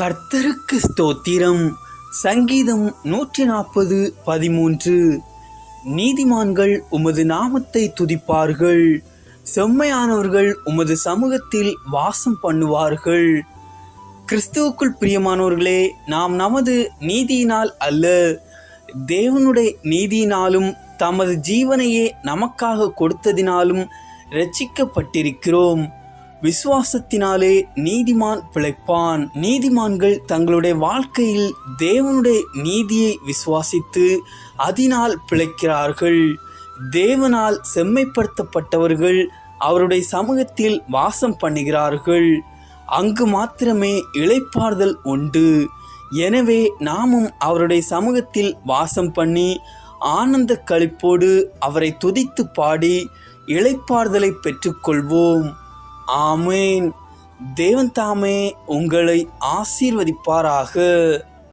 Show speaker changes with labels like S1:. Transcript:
S1: கர்த்தருக்கு ஸ்தோத்திரம். சங்கீதம் 140:13. நீதிமான்கள் உமது நாமத்தை துதிப்பார்கள், செம்மையானவர்கள் உமது சமூகத்தில் வாசம் பண்ணுவார்கள். கிறிஸ்துவுக்குள் பிரியமானவர்களே, நாம் நமது நீதியினால் அல்ல, தேவனுடைய நீதியினாலும் தமது ஜீவனையே நமக்காக கொடுத்ததினாலும் இரட்சிக்கப்பட்டிருக்கிறோம். விசுவாசத்தினாலே நீதிமான் பிழைப்பான். நீதிமான்கள் தங்களுடைய வாழ்க்கையில் தேவனுடைய நீதியை விசுவாசித்து அதனால் பிழைக்கிறார்கள். தேவனால் செம்மைப்படுத்தப்பட்டவர்கள் அவருடைய சமூகத்தில் வாசம் பண்ணுகிறார்கள். அங்கு மாத்திரமே இளைப்பாறுதல் உண்டு. எனவே நாமும் அவருடைய சமூகத்தில் வாசம் பண்ணி ஆனந்த களிப்போடு அவரை துதித்து பாடி இளைப்பாறுதலை பெற்றுக்கொள்வோம். ஆமேன். தேவன் தாமே உங்களை ஆசீர்வதிப்பாராக.